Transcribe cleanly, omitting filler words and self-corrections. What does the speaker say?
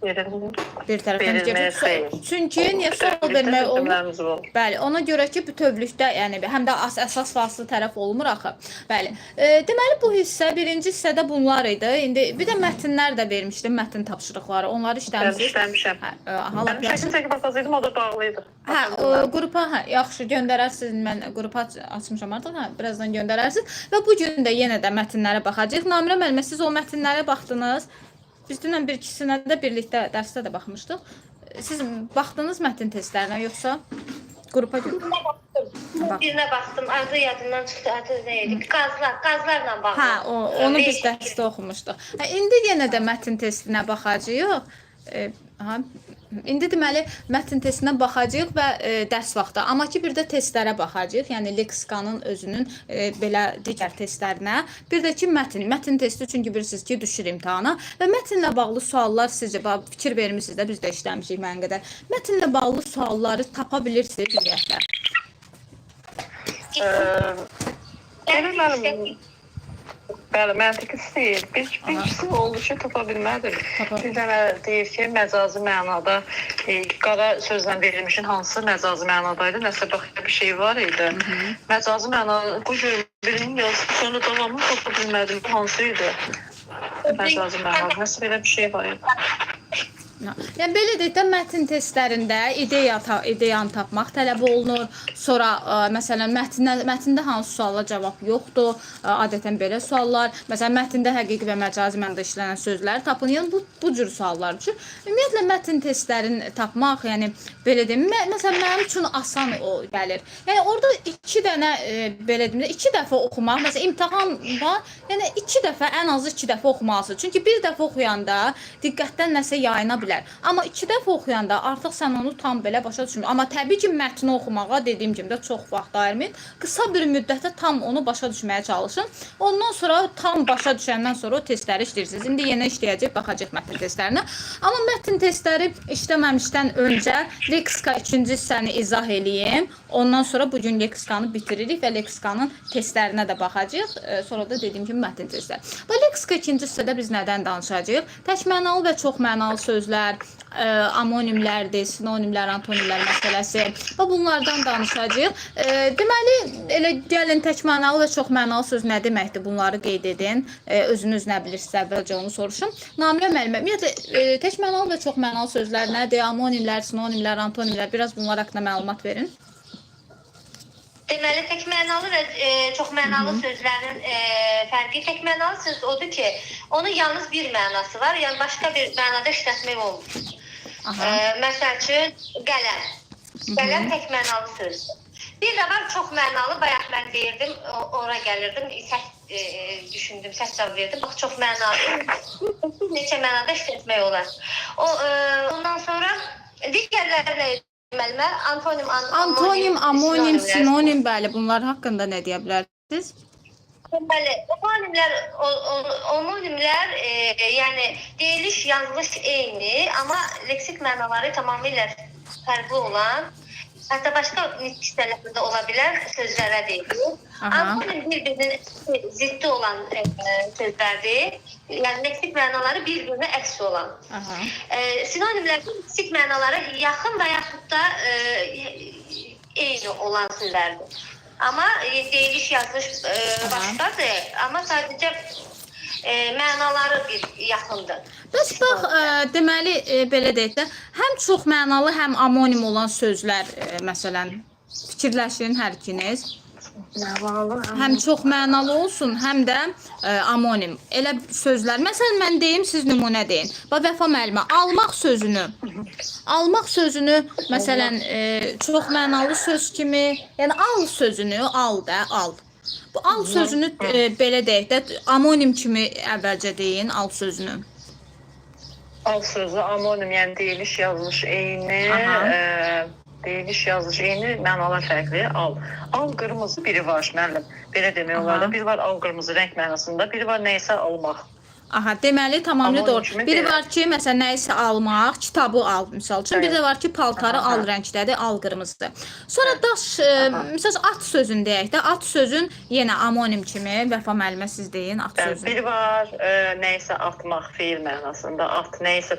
Bir tərəfdən verilməyə xeyir. çünki niyə sual vermək olmur? Hükümlərimiz var. Bəli, ona görə ki, bütövlükdə, yəni həm də əsas vasitə tərəf olmur axı. Bəli. Deməli bu hissə, birinci hissədə bunlar idi. İndi bir də mətnlər də vermişdim, mətn tapşırıqları. Onları işləmisiniz? İşləmişəm. Mən şəkil çəkib atacaqdım, o da bağlıydı. Qrupa yaxşı göndərərsiniz. Mən qrupa açmışam artıq. Birazdan göndərərsiniz. Və bu gün də yenə də mətnlərə baxacağıq. Namirə müəllimə, siz o mətnlərə baxdınız. Biz dünən bir-ikisinə də birlikdə dərsdə də baxmışdıq. Siz baxdınız mətn testlərinə yoxsa qrupa görə? Birinə baxdım, adı yadımdan çıxdı, adı nə idi? Qazlarla bağlı. Onu biz dərsdə oxumuşduq. İndi yenə də mətn testinə baxacağıq. İndi deməli mətn testinə baxacağıq və dərs vaxtı. Amma ki bir də testlərə baxacağıq. Yəni leksikanın özünün belə digər testlərinə. Bir də ki mətn testi çünki bilirsiniz ki düşür imtahana və mətnlə bağlı suallar sizcə fikir vermisiniz də biz də işləmişik mən qədər. Mətnlə bağlı sualları tapa bilirsiniz ümumiyyətlə. Bəli, məntiqi istəyir. Birincisi oldu ki, tapa bilmədim. Bir dənə deyir ki, məcazi mənada qara sözlə verilmişin hansı məcazi mənadaydı? Nəsə baxıya bir şey var idi. Məcazi mənada bu cür birinin yazısı sonra davamını tapa bilmədim. Hansıydı? Məcazi mənada. Nəsə belə bir şey var idi. Yəni belə deyək də mətn testlərində ideyanı tapmaq tələb olunur. Sonra məsələn mətndə hansı suala cavab yoxdur. Adətən belə suallar. Məsələn mətndə həqiqi və məcazi mənada işlənən sözlər tapın. Yəni bu cür suallar üçün ümumiyyətlə mətn testlərini tapmaq, yəni belə deyim, məsələn mənim üçün asan o gəlir. Yəni orada 2 dənə belə deyim, 2 dəfə oxumaq, məsələn imtahanda, yəni 2 dəfə ən azı 2 dəfə oxumalısınız. Çünki bir dəfə oxuyanda diqqətdən nəsə yayına bilər. Amma 2 dəfə oxuyanda artıq sən onu tam belə başa düşmürsən. Amma təbii ki, mətni oxumağa dediyim kimi də çox vaxt ayırmayın. Qısa bir müddətdə tam onu başa düşməyə çalışın. Ondan sonra tam başa düşəndən sonra o testləri işləyirsiniz. İndi yenə işləyəcək, baxacaq mətn testlərinə. Amma mətn testləri işləməmişdən öncə leksika 2-ci hissəni izah eləyim. Ondan sonra bugün leksikanı bitiririk və leksikanın testlərinə də baxacağıq. Sonra da dediyim kimi mətn testləri. Və leksika 2-ci hissədə biz nədən danışacağıq? Təkmənalı və çoxmənalı sözlər, amonimlərdir, sinonimlər, antonimlər məsələsi və bunlardan danışacağıq. Deməli, elə gəlin təkmənalı və çoxmənalı söz nə deməkdir? Bunları qeyd edin. Özünüz nə bilirsiniz, əvvəlcə onu soruşun. Namirə müəllimə, ümumiyyətlə təkmənalı və çoxmənalı sözlər nədir? Amonimlər, sinonimlər, antonimlər, biraz bunlar haqqında məlumat verin. Deməli, təkmənalı və çoxmənalı sözlərin fərqi, təkmənalı söz odur ki, onun yalnız bir mənası var, yəni başqa bir mənada işlətmək olmur. Məsəl üçün, qələm. Qələm təkmənalı sözdür. Bir də var çoxmənalı, bayaq mən deyirdim, ora gəlirdim, düşündüm, səs cavab verdim. Bax, çoxmənalı, neçə mənada işlətmək olar. Ondan sonra digərlərlə müəllimə, antonim, amonim, sinonim, bəli, bunlar haqqında nə deyə bilərsiniz? Bəli, omonimlər, yəni deyiliş, yazılış eyni, amma leksik mənaları tamamilə fərqli olan, hətta başqa hissələrdə ola bilər sözlərə deyilir. Antonim bir-birinin ziddi olan sözlərdir. Yəni leksik mənaları bir-birinə əks olan. Sinonimlər leksik mənaları yaxın və yaxud da eyni olan sözlərdir. Amma deyiliş, yazılış başqadır, amma sadəcə mənaları bir yaxındır. Bəs bax, deməli belə deyək də, həm çox mənalı, həm amonim olan sözlər, məsələn, fikirləşin hər ikiniz. Həm çox mənalı olsun, həm də amonim. Elə sözlər. Məsələn, mən deyim, siz nümunə deyin. Bax, Vəfa müəllimə, almaq sözünü, məsələn, çox mənalı söz kimi, yəni al sözünü, al da, al. Bu al sözünü belə deyək də, amonim kimi əvvəlcə deyin, al sözünü. Al sözü, amonim, yəni deyiliş, yazılış eyni. Deyiliş, yazılış eyni, mənalar fərqli. Al qırmızı biri var, müəllim. Belə demək olar da. Biri var al qırmızı rəng mənasında, biri var nəysə almaq. Deməli, tamamilə doğru. Biri var ki, məsələn, nəysə almaq, kitabı al, misal üçün. Bir də var ki, paltarı al rəngdədir, al qırmızıdır. Sonra daş, misal at sözünü deyək də, at sözün yenə amonim kimi, Vəfa müəllimə siz deyin, at sözünü. Biri var nəysə atmaq, feil mənasında, at nəysə